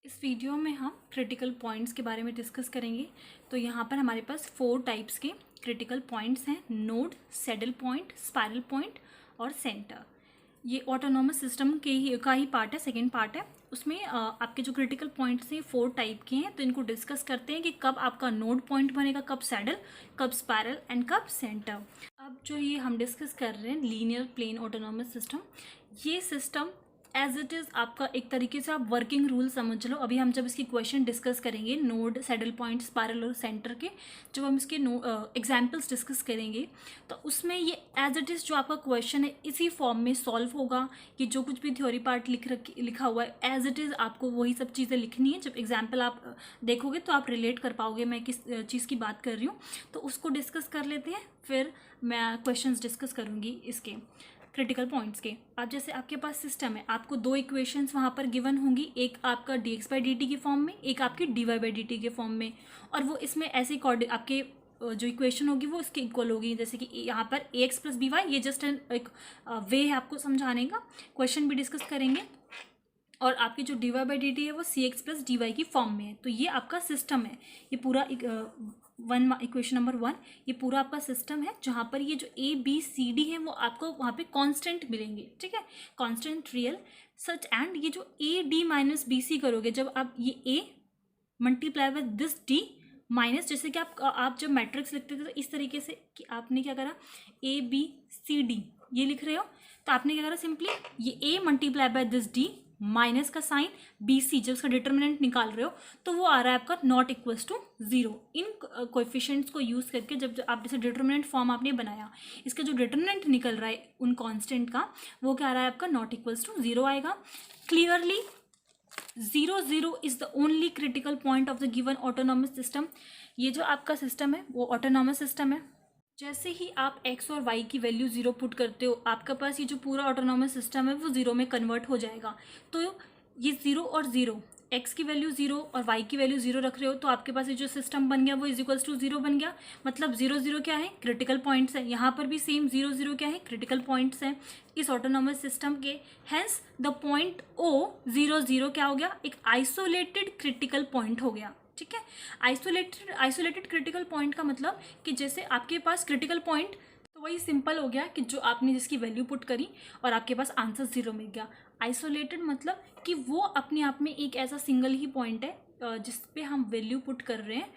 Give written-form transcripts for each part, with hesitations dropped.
इस वीडियो में हम क्रिटिकल पॉइंट्स के बारे में डिस्कस करेंगे। तो यहाँ पर हमारे पास 4 टाइप्स के क्रिटिकल पॉइंट्स हैं: node, saddle point, spiral point और सेंटर। ये ऑटोनॉमस सिस्टम का ही पार्ट है, सेकेंड पार्ट है। उसमें आपके जो क्रिटिकल पॉइंट्स हैं 4 टाइप के हैं, तो इनको डिस्कस करते हैं कि कब आपका नोड पॉइंट बनेगा, कब सैडल, कब स्पाइरल एंड कब सेंटर। अब जो ये हम डिस्कस कर रहे हैं लीनियर प्लेन ऑटोनॉमस सिस्टम, ये सिस्टम एज इट इज़ आपका एक तरीके से आप वर्किंग रूल समझ लो। अभी हम जब इसकी क्वेश्चन डिस्कस करेंगे नोड, सैडल पॉइंट, स्पाइरल और सेंटर के, जब हम इसके एग्जाम्पल्स डिस्कस करेंगे तो उसमें ये एज इट इज़ जो आपका क्वेश्चन है इसी फॉर्म में सॉल्व होगा। कि जो कुछ भी थ्योरी पार्ट लिखा हुआ है एज इट इज़ आपको वही सब चीज़ें लिखनी है। जब एग्जाम्पल आप देखोगे तो आप रिलेट कर पाओगे मैं किस चीज़ की बात कर रही हूँ। तो उसको डिस्कस कर लेते हैं, फिर मैं क्वेश्चंस डिस्कस करूँगी इसके क्रिटिकल पॉइंट्स के। अब जैसे आपके पास सिस्टम है, आपको 2 इक्वेशंस वहाँ पर गिवन होंगी, एक आपका dx/dt के फॉर्म में, एक आपकी dy/dt के फॉर्म में। और वो इसमें ऐसे आपके जो इक्वेशन होगी वो इसके इक्वल होगी। जैसे कि यहाँ पर ax + by, ये जस्ट एक वे है आपको समझाने का। क्वेश्चन भी डिस्कस करेंगे। और आपकी जो dy/dt है वो cx + dy की फॉर्म में है। तो ये आपका सिस्टम है, ये पूरा इक्वेशन नंबर 1, ये पूरा आपका सिस्टम है जहाँ पर ये जो a b c d है वो आपको वहाँ पे कांस्टेंट मिलेंगे, ठीक है, कांस्टेंट रियल सच। एंड ये जो a d - b c करोगे, जब आप ये a multiply with this d minus, जैसे कि आप जब मैट्रिक्स लिखते थे तो इस तरीके से कि आपने क्या करा, a b c d ये लिख रहे हो, तो आपने क्या करा, सिंपली ये a multiply by this d minus का साइन बी सी, जब उसका डिटर्मिनेंट निकाल रहे हो तो वो आ रहा है आपका नॉट इक्वल्स टू 0। इन कोएफिशिएंट्स को यूज़ करके जब आप जैसे डिटर्मिनेंट फॉर्म आपने बनाया, इसका जो डिटर्मिनेंट निकल रहा है उन कांस्टेंट का, वो क्या आ रहा है आपका नॉट इक्वल्स टू 0 आएगा। Clearly 0 0 is the only critical point of the given autonomous system. ये जो आपका सिस्टम है वो ऑटोनॉमस सिस्टम है। जैसे ही आप x और y की वैल्यू 0 पुट करते हो, आपके पास ये जो पूरा ऑटोनॉमस सिस्टम है वो 0 में कन्वर्ट हो जाएगा। तो ये 0 और 0, x की वैल्यू 0 और y की वैल्यू 0 रख रहे हो, तो आपके पास ये जो सिस्टम बन गया वो इज टू 0 बन गया। मतलब 0 0 क्या है, क्रिटिकल पॉइंट्स है। यहाँ पर भी सेम 0 0 क्या है, क्रिटिकल पॉइंट्स हैं इस ऑटोनॉमस सिस्टम के। हेंस द पॉइंट O 0 0 क्या हो गया, एक आइसोलेटेड क्रिटिकल पॉइंट हो गया, ठीक है। आइसोलेटेड क्रिटिकल पॉइंट का मतलब कि जैसे आपके पास क्रिटिकल पॉइंट, तो वही सिंपल हो गया कि जो आपने जिसकी वैल्यू पुट करी और आपके पास आंसर 0 मिल गया। आइसोलेटेड मतलब कि वो अपने आप में एक ऐसा सिंगल ही पॉइंट है जिस पे हम वैल्यू पुट कर रहे हैं,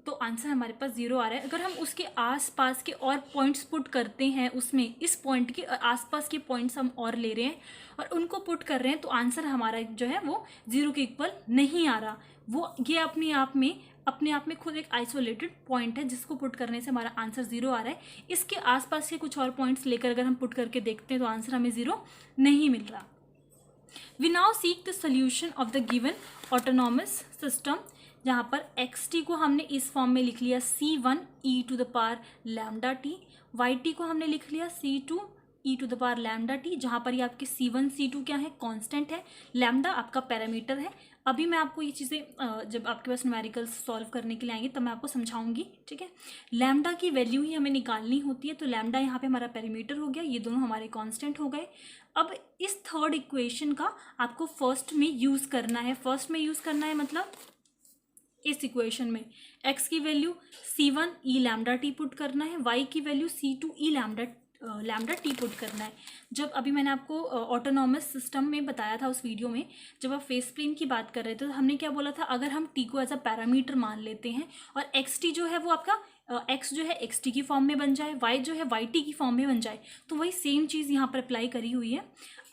तो आंसर हमारे पास 0 आ रहा है। अगर हम उसके आसपास के और पॉइंट्स पुट करते हैं, उसमें इस पॉइंट के आसपास के पॉइंट्स हम और ले रहे हैं और उनको पुट कर रहे हैं, तो आंसर हमारा जो है वो 0 के इक्वल नहीं आ रहा। वो ये अपने आप में खुद एक आइसोलेटेड पॉइंट है जिसको पुट करने से हमारा आंसर 0 आ रहा है। इसके आसपास के कुछ और पॉइंट्स लेकर अगर हम पुट करके देखते हैं तो आंसर हमें 0 नहीं मिल रहा। We now seek the solution of the given autonomous system, जहाँ पर xt को हमने इस फॉर्म में लिख लिया c1 e⁻ λt, yt को हमने लिख लिया c2 e⁻ λt, जहाँ पर ये आपके c1 c2 क्या है, कांस्टेंट है, लैम्डा आपका पैरामीटर है। अभी मैं आपको ये चीज़ें जब आपके पास न्यूमेरिकल्स सॉल्व करने के लिए आएंगे तब मैं आपको समझाऊंगी, ठीक है। लैम्डा की वैल्यू ही हमें निकालनी होती है, तो लैम्डा यहाँ पे हमारा पैरामीटर हो गया, ये दोनों हमारे कांस्टेंट हो गए। अब इस थर्ड इक्वेशन का आपको फर्स्ट में यूज़ करना है, मतलब इस इक्वेशन में x की value c1 e λt put करना है, y की value c2 e λt put करना है। जब अभी मैंने आपको ऑटोनॉमस सिस्टम में बताया था उस वीडियो में, जब आप फेस प्लेन की बात कर रहे थे तो हमने क्या बोला था, अगर हम t को एज अ पैरामीटर मान लेते हैं और xt जो है वो आपका x जो है xt की फॉर्म में बन जाए, y जो है yt की फॉर्म में बन जाए, तो वही सेम चीज़ यहाँ पर अप्लाई करी हुई है।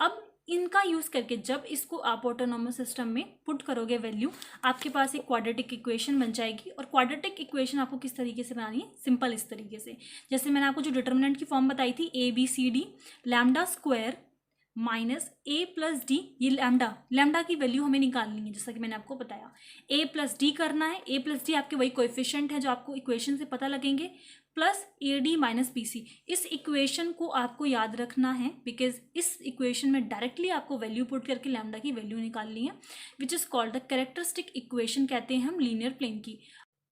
अब इनका यूज़ करके जब इसको आप ऑटोनॉमस सिस्टम में पुट करोगे वैल्यू, आपके पास एक क्वाड्रेटिक इक्वेशन बन जाएगी। और क्वाड्रेटिक इक्वेशन आपको किस तरीके से बनानी है, सिंपल इस तरीके से, जैसे मैंने आपको जो डिटर्मिनेंट की फॉर्म बताई थी ABCD lambda square minus a + d, ये लैम्डा की वैल्यू हमें निकालनी है, जैसा कि मैंने आपको बताया a + d करना है। a + d आपके वही कोएफिशिएंट है जो आपको इक्वेशन से पता लगेंगे, प्लस AD - BC। इस इक्वेशन को आपको याद रखना है बिकॉज इस इक्वेशन में डायरेक्टली आपको वैल्यू पुट करके लैम्डा की वैल्यू निकालनी है, which is called the characteristic equation, कहते हैं हम लीनियर प्लेन की।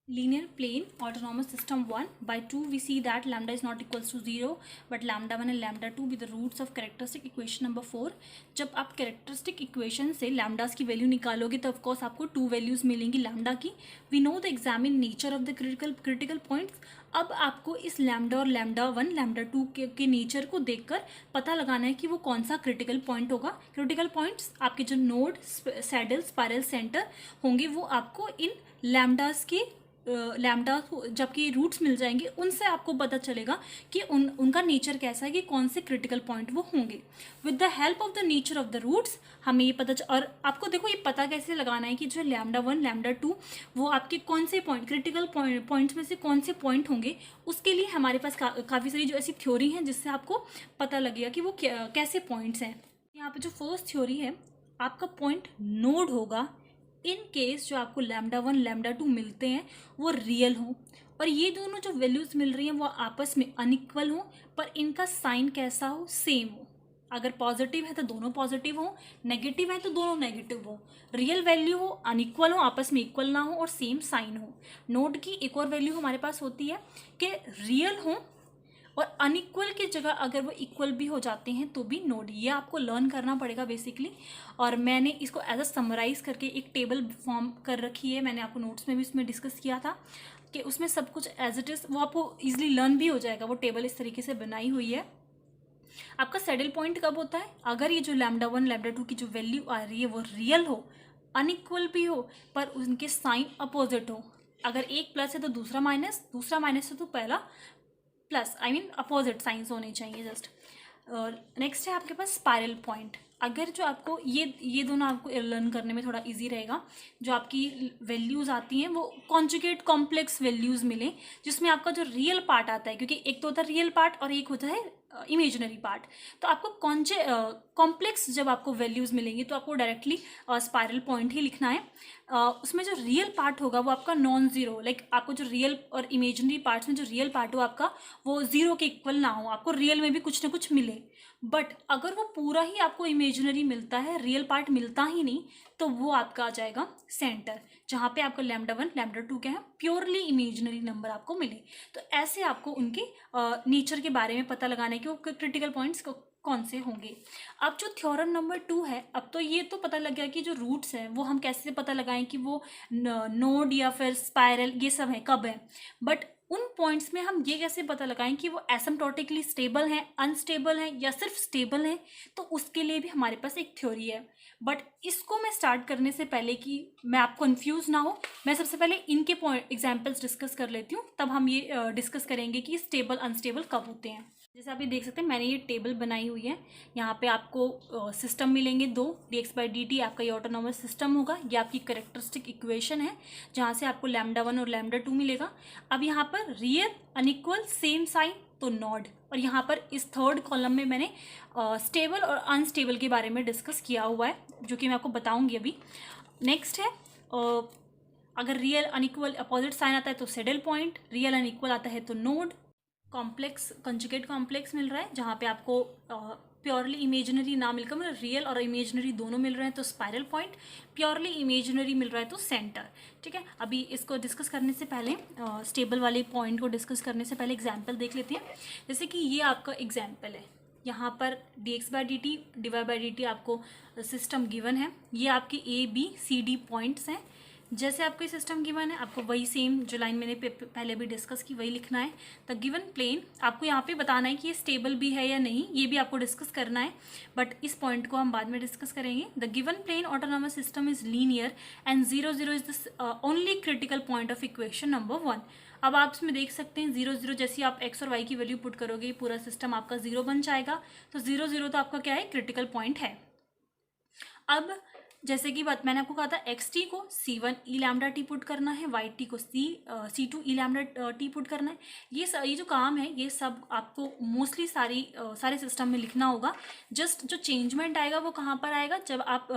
linear plane autonomous system 1. By 2 we see that lambda is not equals to 0 but lambda 1 and lambda 2 be the roots of characteristic equation number 4. जब आप characteristic equation से lambdas की वैल्यू निकालोगे तो ऑफकोर्स आपको 2 वैल्यूज़ मिलेंगी लैम्डा की. We know the examine nature of the critical points. अब आपको इस लैम्डा और लैम्डा 1 लैम्डा 2 के नेचर को देखकर पता लगाना है कि वो कौन सा क्रिटिकल पॉइंट होगा. क्रिटिकल पॉइंट्स आपके जो नोड सैडल स्पाइरल सेंटर होंगे वो आपको इन लैम्डास के लैम्डा जबकि रूट्स मिल जाएंगे उनसे आपको पता चलेगा कि उनका नेचर कैसा है कि कौन से क्रिटिकल पॉइंट वो होंगे. With the help of the nature of the roots हमें ये पता और आपको देखो ये पता कैसे लगाना है कि जो लैम्डा 1 लैम्डा 2 वो आपके कौन से पॉइंट क्रिटिकल पॉइंट्स में से कौन से पॉइंट होंगे. उसके लिए हमारे पास काफ़ी सारी जो ऐसी थ्योरी हैं जिससे आपको पता लगेगा कि वो कैसे पॉइंट्स हैं. यहाँ पर जो फर्स्ट थ्योरी है आपका पॉइंट नोड होगा इन केस जो आपको लैम्डा 1 लैम्डा 2 मिलते हैं वो रियल हो और ये दोनों जो वैल्यूज़ मिल रही हैं वो आपस में अनइक्वल हो पर इनका साइन कैसा हो, सेम हो. अगर पॉजिटिव है तो दोनों पॉजिटिव हो, नेगेटिव है तो दोनों नेगेटिव हो, रियल वैल्यू हो, अनइक्वल हो, आपस में इक्वल ना हो और सेम साइन हो. नोड की एक और वैल्यू हमारे पास होती है कि रियल हो और अनइक्वल की जगह अगर वो इक्वल भी हो जाते हैं तो भी नोड. ये आपको लर्न करना पड़ेगा बेसिकली. और मैंने इसको एज अ समराइज करके एक टेबल फॉर्म कर रखी है. मैंने आपको नोट्स में भी उसमें डिस्कस किया था कि उसमें सब कुछ एज इट इज़ वो आपको ईजिली लर्न भी हो जाएगा. वो टेबल इस तरीके से बनाई हुई है. आपका सैडल पॉइंट कब होता है? अगर ये जो लैम्डा 1 लैम्डा 2 की जो वैल्यू आ रही है वो रियल हो, अनइक्वल भी हो पर उनके साइन अपोजिट हो. अगर एक प्लस है तो दूसरा माइनस है तो पहला plus. I mean opposite signs होने चाहिए जस्ट. नेक्स्ट है आपके पास स्पाइरल पॉइंट. अगर जो आपको ये दोनों आपको लर्न करने में थोड़ा इजी रहेगा. जो आपकी वैल्यूज़ आती हैं वो कॉन्जुगेट कॉम्प्लेक्स वैल्यूज़ मिले जिसमें आपका जो रियल पार्ट आता है, क्योंकि एक तो होता है रियल पार्ट और एक होता है इमेजिनरी पार्ट. तो आपको कॉम्प्लेक्स जब आपको वैल्यूज़ मिलेंगी तो आपको डायरेक्टली स्पाइरल पॉइंट ही लिखना है. उसमें जो रियल पार्ट होगा वो आपका नॉन ज़ीरो, लाइक आपको जो रियल और इमेजिनरी पार्ट्स में जो रियल पार्ट हो आपका वो ज़ीरो के इक्वल ना हो, आपको रियल में भी कुछ ना कुछ मिले. बट अगर वो पूरा ही आपको इमेजिनरी मिलता है, रियल पार्ट मिलता ही नहीं, तो वो आपका आ जाएगा सेंटर, जहाँ पे आपका लैम्डा 1 लैम्डा 2 क्या है, प्योरली इमेजिनरी नंबर आपको मिले. तो ऐसे आपको उनके नेचर के बारे में पता लगाना है कि वो क्रिटिकल पॉइंट्स कौन से होंगे. अब जो थ्योरम नंबर 2 है, अब तो ये तो पता लग गया कि जो रूट्स हैं वो हम कैसे पता लगाएं कि वो नोड या फिर स्पाइरल ये सब है कब है. बट उन पॉइंट्स में हम ये कैसे पता लगाएं कि वो एसिम्प्टोटिकली स्टेबल हैं, अनस्टेबल हैं या सिर्फ स्टेबल हैं. तो उसके लिए भी हमारे पास एक थ्योरी है. बट इसको मैं स्टार्ट करने से पहले कि मैं आप कंफ्यूज ना हो, मैं सबसे पहले इनके पॉइंट एग्जांपल्स डिस्कस कर लेती हूँ, तब हम ये डिस्कस करेंगे कि स्टेबल अनस्टेबल कब होते हैं. जैसे आप ये देख सकते हैं मैंने ये टेबल बनाई हुई है. यहाँ पे आपको सिस्टम मिलेंगे दो. dx/dt आपका ये ऑटोनॉमस सिस्टम होगा. ये आपकी करेक्टरिस्टिक इक्वेशन है जहाँ से आपको लैम्डा 1 और लैम्डा 2 मिलेगा. अब यहाँ पर रियल, अनइक्वल, सेम साइन तो नॉड. और यहाँ पर इस थर्ड कॉलम में मैंने स्टेबल और अनस्टेबल के बारे में डिस्कस किया हुआ है जो कि मैं आपको बताऊँगी अभी. नेक्स्ट है अगर रियल अनइक्वल अपोजिट साइन आता है तो सैडल पॉइंट, रियल अनइक्वल आता है तो नोड. कॉम्प्लेक्स कंजुगेट कॉम्प्लेक्स मिल रहा है जहाँ पे आपको प्योरली इमेजिनरी ना मिलकर मतलब रियल और इमेजिनरी दोनों मिल रहे हैं तो स्पाइरल पॉइंट. प्योरली इमेजिनरी मिल रहा है तो सेंटर. ठीक है, अभी इसको डिस्कस करने से पहले स्टेबल वाले पॉइंट को डिस्कस करने से पहले एग्जाम्पल देख लेते हैं. जैसे कि ये आपका एग्जाम्पल है. यहाँ पर dx/dt dy/dt आपको सिस्टम गिवन है. ये आपके ABCD पॉइंट्स हैं. जैसे आपको सिस्टम गिवन है आपको वही सेम जो लाइन मैंने पहले भी डिस्कस की वही लिखना है. द गिवन प्लेन आपको यहाँ पे बताना है कि ये स्टेबल भी है या नहीं, ये भी आपको डिस्कस करना है. बट इस पॉइंट को हम बाद में डिस्कस करेंगे. The given plane autonomous system is linear and 0 0 is the only critical point of equation number 1. अब आप इसमें देख सकते हैं 0 0 जैसे आप x और y की वैल्यू पुट करोगे पूरा सिस्टम आपका 0 बन जाएगा. तो 0 0 तो आपका क्या है, क्रिटिकल पॉइंट है. अब जैसे कि बात मैंने आपको कहा था xt को c1 e lambda t put करना है, yt को c2 e lambda t put करना है. ये जो काम है ये सब आपको मोस्टली सारे सिस्टम में लिखना होगा. जस्ट जो चेंजमेंट आएगा वो कहाँ पर आएगा, जब आप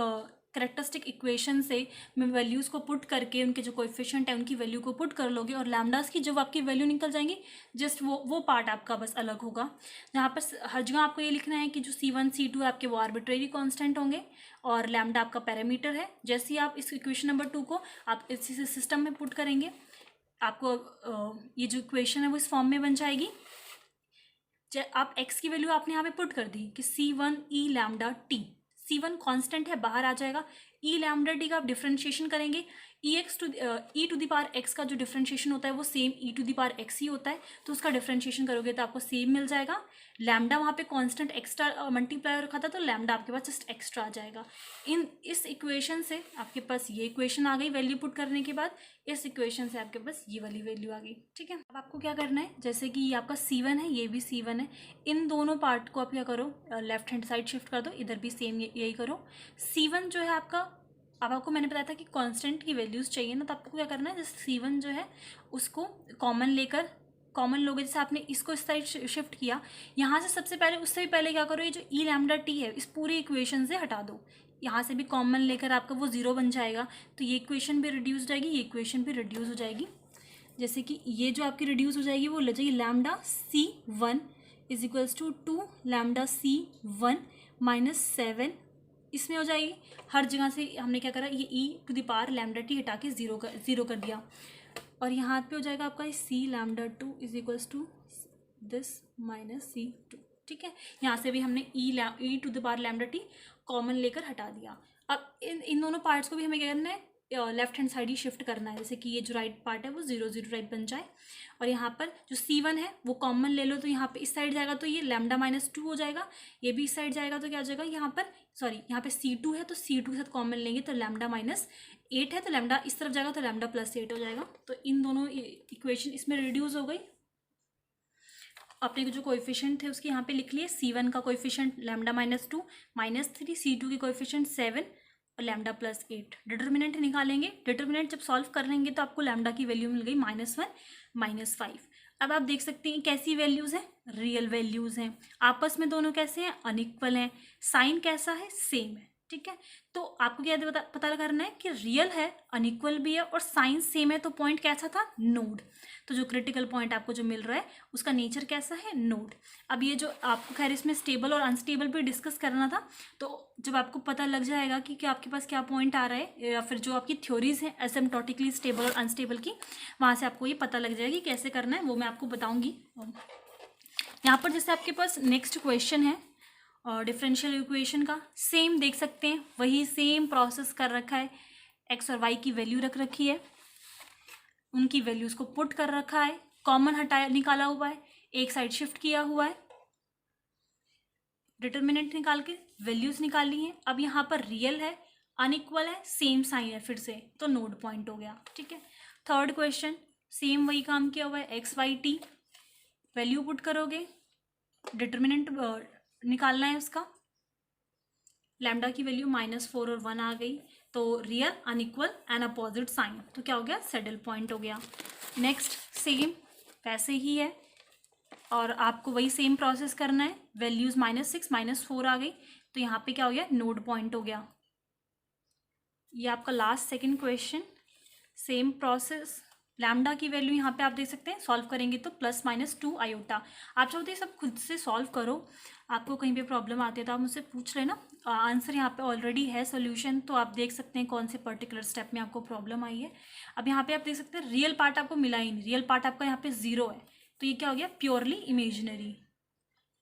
करेक्टरिस्टिक इक्वेशन से वैल्यूज़ को पुट करके उनके जो कोएफिशिएंट है उनकी वैल्यू को पुट कर लोगे और लैम्डास की जब आपकी वैल्यू निकल जाएंगी जस्ट वो पार्ट आपका बस अलग होगा. जहाँ पर हर जगह आपको ये लिखना है कि जो c1 c2 आपके वो आर्बिट्रेरी कांस्टेंट होंगे और लैम्डा आपका पैरामीटर है. जैसे ही आप इस इक्वेशन नंबर 2 को आप इसी सिस्टम में पुट करेंगे आपको ये जो इक्वेशन है वो इस फॉर्म में बन जाएगी। आप x की वैल्यू आपने यहाँ पे पुट कर दी कि C1 e lambda t, C1 constant है, बाहर आ जाएगा। e लैम्डा t का आप डिफ्रेंशिएशन करेंगे, e to the power x का जो डिफ्रेंशिएशन होता है वो same e to the power x ही होता है, तो उसका डिफ्रेंशिएशन करोगे तो आपको सेम मिल जाएगा। लैम्डा वहाँ पे कांस्टेंट एक्स्ट्रा मल्टीप्लाई रखा था, तो लैम्डा आपके पास जस्ट एक्स्ट्रा आ जाएगा। इस इक्वेशन से आपके पास ये इक्वेशन आ गई वैल्यू पुट करने के बाद, इस इक्वेशन से आपके पास ये वाली वैल्यू आ गई। ठीक है, अब आपको क्या करना है, जैसे कि ये आपका C1 है, ये भी C1 है, इन दोनों पार्ट को आप क्या करो, लेफ्ट हैंड साइड शिफ्ट कर दो, इधर भी सेम यही करो। C1 जो है आपका, अब आपको मैंने बताया था कि कांस्टेंट की वैल्यूज़ चाहिए ना, तो आपको क्या करना है, जैसे C1 जो है उसको कॉमन लेकर, कॉमन लोगे, जैसे आपने इसको इस साइड शिफ्ट किया, यहाँ से सबसे पहले, उससे भी पहले क्या करो, ये जो ई लैम्डा टी है इस पूरी इक्वेशन से हटा दो, यहाँ से भी कॉमन लेकर आपका वो ज़ीरो बन जाएगा, तो ये इक्वेशन भी रिड्यूस हो जाएगी, ये इक्वेशन भी रिड्यूस हो जाएगी। जैसे कि ये जो आपकी रिड्यूस हो जाएगी वो ले जाएगी lambda C1 is equals to lambda C1 minus 7, इसमें हो जाएगी। हर जगह से हमने क्या करा, ये e to the power lambda t हटा के ज़ीरो कर दिया, और यहाँ पे हो जाएगा आपका C lambda 2 is equals to this minus C2। ठीक है, यहाँ से भी हमने e to the power lambda t common लेकर हटा दिया। अब इन दोनों पार्ट्स को भी हमें क्या करना है, लेफ्ट हैंड साइड ही शिफ्ट करना है, जैसे कि ये जो राइट पार्ट है वो 0 0 राइट बन जाए, और यहाँ पर जो C1 है वो कॉमन ले लो, तो यहाँ पे इस साइड जाएगा तो ये लैम्डा माइनस 2 हो जाएगा, ये भी इस साइड जाएगा तो क्या हो जाएगा, यहाँ पर सॉरी यहाँ पे C2 है तो C2 के साथ कॉमन लेंगे तो लैम्डा माइनस 8 है, तो लैम्डा इस तरफ जाएगा तो लैम्डा प्लस 8 हो जाएगा। तो इन दोनों इक्वेशन इसमें रिड्यूस हो गई। अपने जो कोएफिशिएंट थे उसके यहाँ पे लिख लिए, C1 का coefficient lambda minus 2 minus 3, C2 की कोएफिशिएंट 7 और लैम्डा प्लस 8। डिटर्मिनेंट निकालेंगे, डिटर्मिनेंट जब सॉल्व कर लेंगे तो आपको लैम्डा की वैल्यू मिल गई -1 -5। अब आप देख सकते हैं कैसी वैल्यूज़ हैं, रियल वैल्यूज़ हैं, आपस में दोनों कैसे हैं, अनइक्वल हैं, साइन कैसा है, सेम है। ठीक है, तो आपको क्या पता करना है कि रियल है, अनइक्वल भी है और साइन सेम है, तो पॉइंट कैसा था, नोड। तो जो क्रिटिकल पॉइंट आपको जो मिल रहा है उसका नेचर कैसा है, नोड। अब ये जो आपको खैर इसमें स्टेबल और अनस्टेबल पे डिस्कस करना था, तो जब आपको पता लग जाएगा कि आपके पास क्या पॉइंट आ रहा है, या फिर जो आपकी थ्योरीज हैं एसिम्प्टोटिकली स्टेबल और अनस्टेबल की, वहाँ से आपको ये पता लग जाएगी कैसे करना है, वो मैं आपको बताऊँगी। यहाँ पर जैसे आपके पास नेक्स्ट क्वेश्चन है और डिफरेंशियल इक्वेशन का, सेम देख सकते हैं, वही सेम प्रोसेस कर रखा है, एक्स और वाई की वैल्यू रख रखी है, उनकी वैल्यूज़ को पुट कर रखा है, कॉमन हटाया निकाला हुआ है, एक साइड शिफ्ट किया हुआ है, डिटर्मिनेंट निकाल के वैल्यूज़ निकाली हैं। अब यहाँ पर रियल है, अनइक्वल है, सेम साइन है फिर से, तो नोड पॉइंट हो गया। ठीक है, थर्ड क्वेश्चन सेम वही काम किया हुआ है, x y t value put करोगे, डिटर्मिनेंट निकालना है उसका, लैम्डा की वैल्यू -4 और 1 आ गई, तो real, unequal and opposite sign, तो क्या हो गया, सैडल पॉइंट हो गया। नेक्स्ट सेम वैसे ही है और आपको वही सेम प्रोसेस करना है, वैल्यूज़ -6 -4 आ गई, तो यहाँ पे क्या हो गया, नोड पॉइंट हो गया। ये आपका last second question, same process, lambda की वैल्यू यहाँ पे आप देख सकते हैं, सॉल्व करेंगे तो +-2 आयोटा। आप चाहते हैं सब खुद से सॉल्व करो, आपको कहीं पे प्रॉब्लम आती है तो आप मुझसे पूछ लेना, आंसर यहाँ पे ऑलरेडी है सॉल्यूशन, तो आप देख सकते हैं कौन से पर्टिकुलर स्टेप में आपको प्रॉब्लम आई है। अब यहाँ पे आप देख सकते हैं रियल पार्ट आपको मिला ही नहीं, रियल पार्ट आपका यहाँ पे 0 है, तो ये क्या हो गया, प्योरली इमेजिनरी।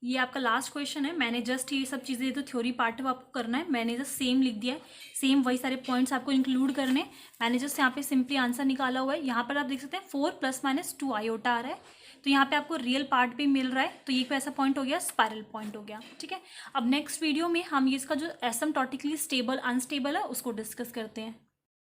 ये आपका लास्ट क्वेश्चन है, मैंने जस्ट ये सब चीज़ें, तो थ्योरी पार्ट है वो आपको करना है, मैंने जस्ट सेम लिख दिया है, सेम वही सारे पॉइंट्स आपको इंक्लूड करने, मैंने जस्ट यहाँ पे सिंपली आंसर निकाला हुआ है। यहाँ पर आप देख सकते हैं 4 +-2 आयोटा आ रहा है, तो यहाँ पे आपको रियल पार्ट भी मिल रहा है, तो ये कैसा पॉइंट हो गया, स्पाइरल पॉइंट हो गया। ठीक है, अब नेक्स्ट वीडियो में हम इसका जो एसिम्प्टोटिकली स्टेबल अनस्टेबल है उसको डिस्कस करते हैं।